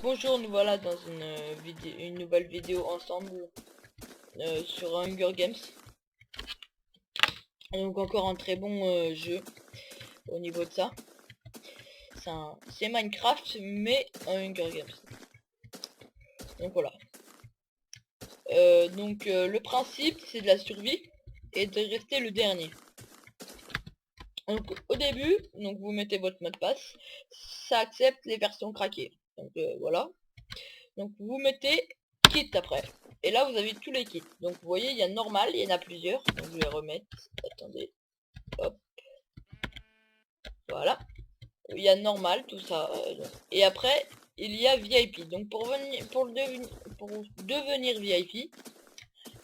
Bonjour, nous voilà dans une nouvelle vidéo ensemble sur Hunger Games. Donc encore un très bon jeu au niveau de ça. C'est Minecraft mais un Hunger Games. Donc voilà. Le principe c'est de la survie et de rester le dernier. Donc au début, donc vous mettez votre mot de passe, ça accepte les versions craquées. Donc voilà. Donc vous mettez kit après. Et là vous avez tous les kits. Donc vous voyez, il y a normal, il y en a plusieurs. Donc je vais remettre. Attendez. Hop. Voilà. Il y a normal, tout ça. Et après, il y a VIP. Donc pour devenir VIP,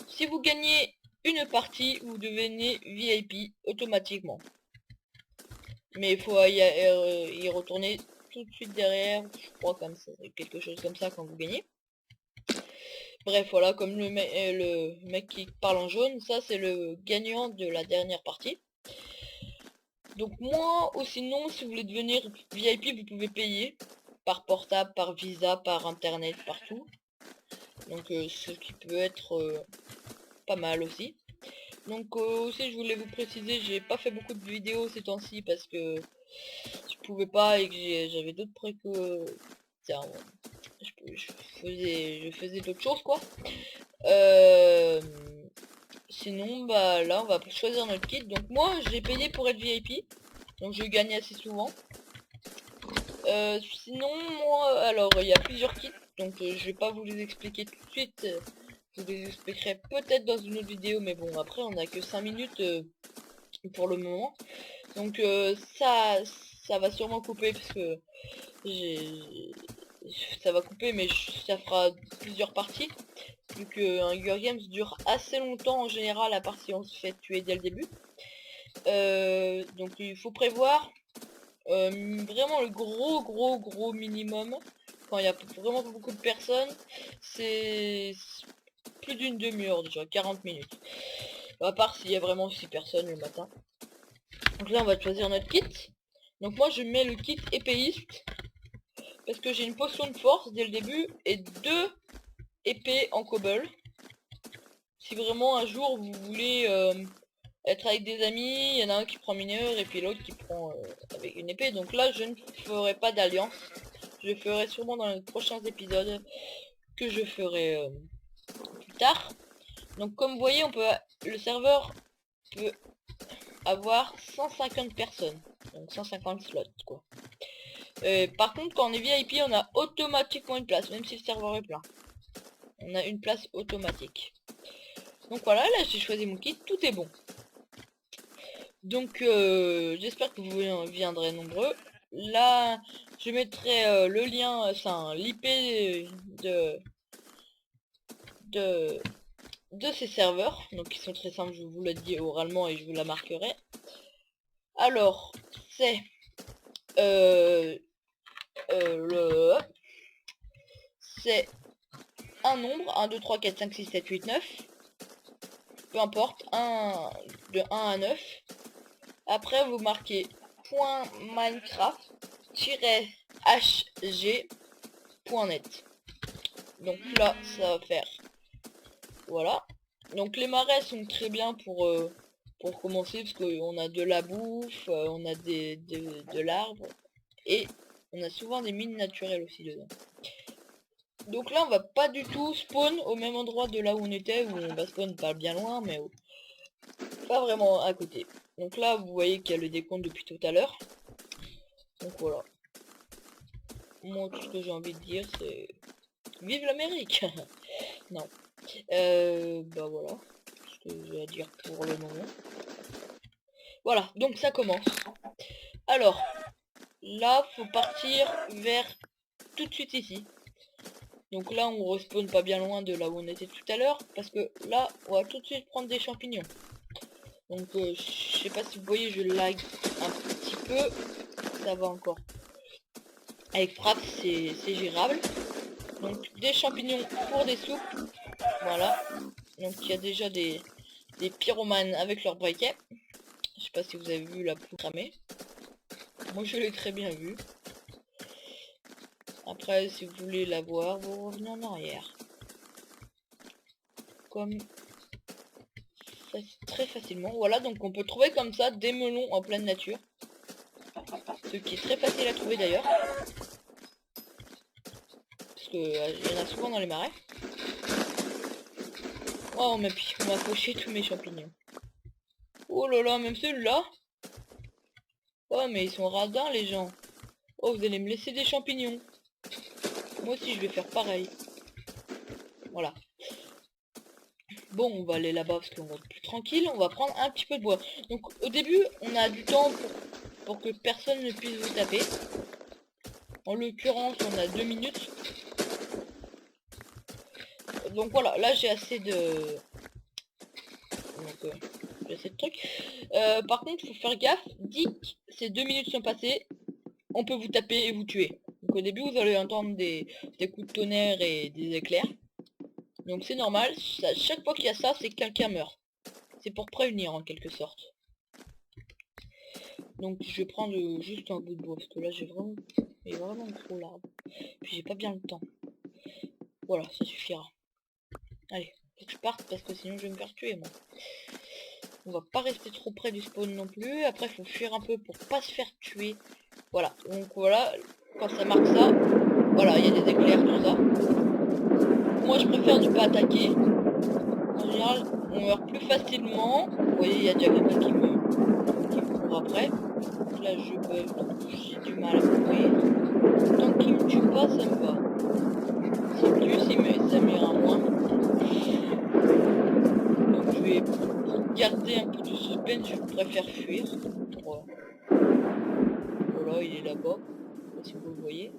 si vous gagnez une partie, vous devenez VIP automatiquement. Mais il faut y retourner tout de suite derrière. Je crois comme ça, quelque chose comme ça quand vous gagnez. Bref, voilà, comme le mec qui parle en jaune, ça c'est le gagnant de la dernière partie. Donc moi, ou sinon, si vous voulez devenir VIP, vous pouvez payer par portable, par Visa, par internet, partout. Donc ce qui peut être pas mal aussi. Donc aussi, je voulais vous préciser, j'ai pas fait beaucoup de vidéos ces temps-ci parce que je pouvais pas et que j'avais d'autres je faisais d'autres choses quoi. Sinon, bah là, on va choisir notre kit. Donc moi, j'ai payé pour être VIP. Donc je gagne assez souvent. Sinon, moi, alors, il y a plusieurs kits. Donc je vais pas vous les expliquer tout de suite. Je vous les expliquerai peut-être dans une autre vidéo. Mais bon, après, on a que 5 minutes pour le moment. Donc ça va sûrement couper parce que ça va couper, mais ça fera plusieurs parties. Vu que Hunger Games dure assez longtemps en général, à part si on se fait tuer dès le début. Donc il faut prévoir vraiment le gros minimum. Quand il y a vraiment beaucoup de personnes, c'est plus d'une demi-heure déjà, 40 minutes. À part s'il y a vraiment 6 personnes le matin. Donc là on va choisir notre kit. Donc moi je mets le kit épéiste. Parce que j'ai une potion de force dès le début et 2 épées en cobble. Si vraiment un jour vous voulez être avec des amis, il y en a un qui prend mineur et puis l'autre qui prend avec une épée. Donc là je ne ferai pas d'alliance. Je ferai sûrement dans les prochains épisodes que je ferai plus tard. Donc comme vous voyez, le serveur peut avoir 150 personnes. Donc 150 slots quoi. Par contre quand on est VIP on a automatiquement une place, même si le serveur est plein. On a une place automatique. Donc voilà, là j'ai choisi mon kit, tout est bon. Donc j'espère que vous viendrez nombreux. Là je mettrai le lien, enfin l'IP de, de ces serveurs. Donc ils sont très simples, je vous le dis oralement et je vous la marquerai. Alors c'est le c'est un nombre, 1, 2, 3, 4, 5, 6, 7, 8, 9. Peu importe, de 1 à 9. Après vous marquez .minecraft-hg.net. Donc là ça va faire voilà. Donc les marais sont très bien pour commencer parce qu'on a de la bouffe, on a de l'arbre et on a souvent des mines naturelles aussi dedans. Donc là on va pas du tout spawn au même endroit de là où on était, où on va spawn pas bien loin mais pas vraiment à côté. Donc là vous voyez qu'il y a le décompte depuis tout à l'heure. Donc voilà. Moi tout ce que j'ai envie de dire c'est vive l'Amérique. Non. Bah voilà. Ce que j'ai à dire pour le moment. Voilà, donc ça commence. Alors, là, faut partir vers tout de suite ici. Donc là, on respawn pas bien loin de là où on était tout à l'heure. Parce que là, on va tout de suite prendre des champignons. Donc, je sais pas si vous voyez, je lag un petit peu. Ça va encore. Avec frappe, c'est gérable. Donc, des champignons pour des soupes. Voilà. Donc, il y a déjà des pyromanes avec leur briquet. Je sais pas si vous avez vu la poudre cramée. Moi, je l'ai très bien vu. Après, si vous voulez la voir, vous revenez en arrière. Comme ça, très facilement. Voilà, donc on peut trouver comme ça des melons en pleine nature. Ce qui est très facile à trouver d'ailleurs. Parce que il y en a souvent dans les marais. Oh, mais puis on m'a fauché tous mes champignons. Oh là là, même celui-là. Oh, mais ils sont radins les gens. Oh, vous allez me laisser des champignons. Moi aussi, je vais faire pareil. Voilà. Bon, on va aller là-bas parce qu'on va être plus tranquille. On va prendre un petit peu de bois. Donc, au début, on a du temps pour que personne ne puisse vous taper. En l'occurrence, on a 2 minutes. Donc voilà, là j'ai assez de... Donc, j'ai assez de trucs. Par contre, faut faire gaffe. Dès que ces 2 minutes sont passées, on peut vous taper et vous tuer. Donc au début, vous allez entendre des coups de tonnerre et des éclairs. Donc c'est normal, chaque fois qu'il y a ça, c'est que quelqu'un meurt. C'est pour prévenir en quelque sorte. Donc je vais prendre juste un bout de bois parce que là j'ai vraiment trop l'arbre. Puis j'ai pas bien le temps. Voilà, ça suffira. Allez, faut que je parte parce que sinon je vais me faire tuer moi. On va pas rester trop près du spawn non plus. Après faut fuir un peu pour pas se faire tuer. Voilà, donc voilà, quand ça marque ça, voilà, il y a des éclairs, tout ça. Moi je préfère ne pas attaquer. En général, on meurt plus facilement. Vous voyez, il y a déjà quelqu'un qui me court après. Là, je bug, donc j'ai du mal à courir. Tant qu'il me tue pas, ça me va. S'il me tue, ça m'ira moins. Donc je vais garder un peu de suspense, je préfère fuir. Voilà. Voilà, il est là-bas. Je sais pas si vous le voyez.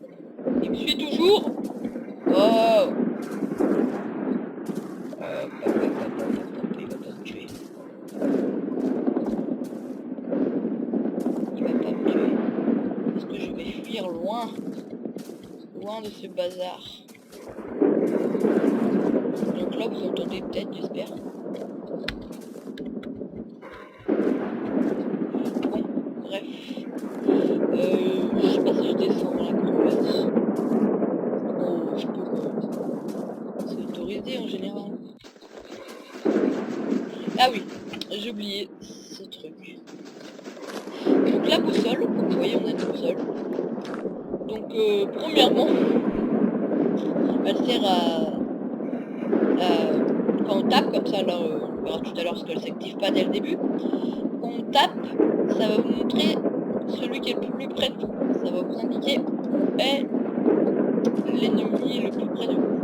Il me suit toujours. Oh, il va pas me tuer. Il va pas me tuer. Parce que je vais fuir loin. Loin de ce bazar. Donc là, vous entendez peut-être, j'espère. Bon, bref. Je sais pas si je descends dans la crevasse. Oh, je peux quand même. C'est autorisé en général. Ah oui, j'ai oublié ce truc. Donc la boussole, vous voyez, on a une boussole. Donc premièrement, elle sert quand on tape, comme ça, là, on verra tout à l'heure parce qu'elle s'active pas dès le début. Quand on tape, ça va vous montrer celui qui est le plus près de vous. Ça va vous indiquer où est l'ennemi le plus près de vous.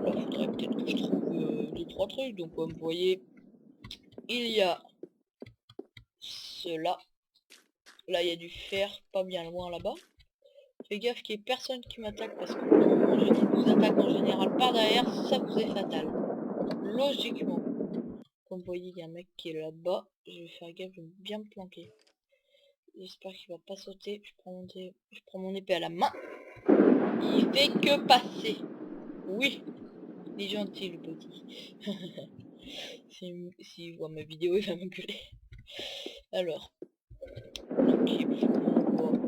Là, il faudrait peut-être que je trouve 2-3 trucs. Donc comme vous voyez, il y a cela. Là, il y a du fer pas bien loin là-bas. Fais gaffe qu'il n'y ait personne qui m'attaque parce que quand je vous attaque en général par derrière, ça vous est fatal. Logiquement. Comme vous voyez, il y a un mec qui est là-bas. Je vais faire gaffe, je vais bien me planquer. J'espère qu'il va pas sauter. Je prends mon épée à la main. Il fait que passer. Oui. Il est gentil le petit. S'il voit ma vidéo, il va m'engueuler. Alors. Donc il faut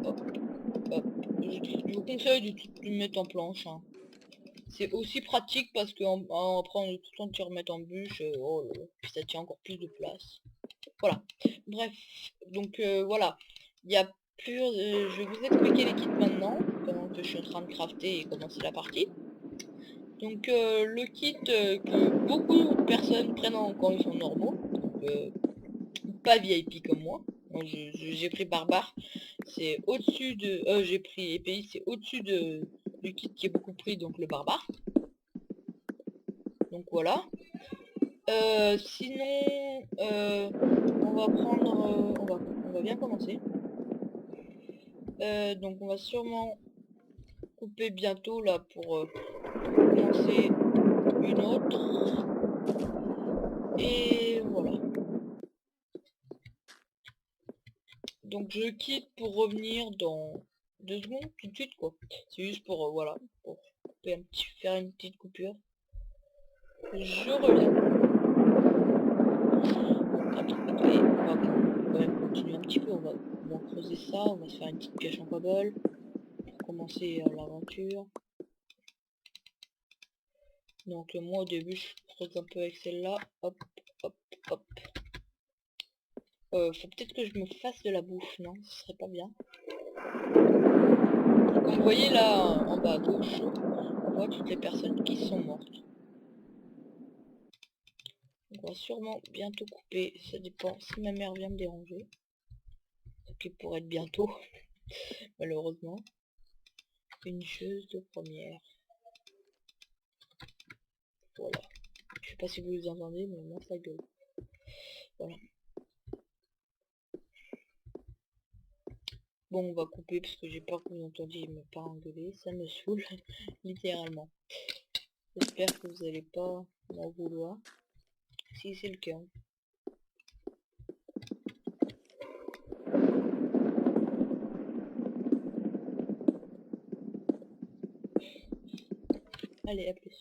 hop, hop. Je vous conseille de mettre en planche. Hein. C'est aussi pratique parce qu'en après on est tout le temps de se remettre en bûche. Oh là là. Puis ça tient encore plus de place. Voilà. Bref. Donc voilà. Il y a plus. Je vais vous expliquer les kits maintenant. Pendant que je suis en train de crafter et commencer la partie. Donc le kit que beaucoup de personnes prennent quand ils sont normaux, donc, pas VIP comme moi. Moi j'ai pris barbare, c'est au-dessus de... j'ai pris épéiste, c'est au-dessus du kit qui est beaucoup pris, donc le barbare. Donc voilà. Sinon, on va prendre... on va bien commencer. Donc on va sûrement couper bientôt là pour commencer une autre. Et voilà. Donc je quitte pour revenir dans 2 secondes, tout de suite quoi. C'est juste pour, voilà, pour couper faire une petite coupure. Je reviens. Après, on va quand même continuer un petit peu, on va creuser ça, on va se faire une petite pioche en cobble. commencer l'aventure. Donc moi au début je creuse un peu avec celle-là. Hop, hop, hop. Faut peut-être que je me fasse de la bouffe, non? Ce serait pas bien. Comme vous voyez là en bas à gauche, on voit toutes les personnes qui sont mortes. On va sûrement bientôt couper, ça dépend si ma mère vient me déranger. Ce qui pourrait être bientôt, malheureusement. Une chose de première. Voilà. Je sais pas si vous les entendez, mais moi ça gueule. Voilà. Bon, on va couper parce que j'ai peur que vous entendiez mes parents gueuler. Ça me saoule, littéralement. J'espère que vous n'allez pas m'en vouloir. Si c'est le cas. Allez, à plus.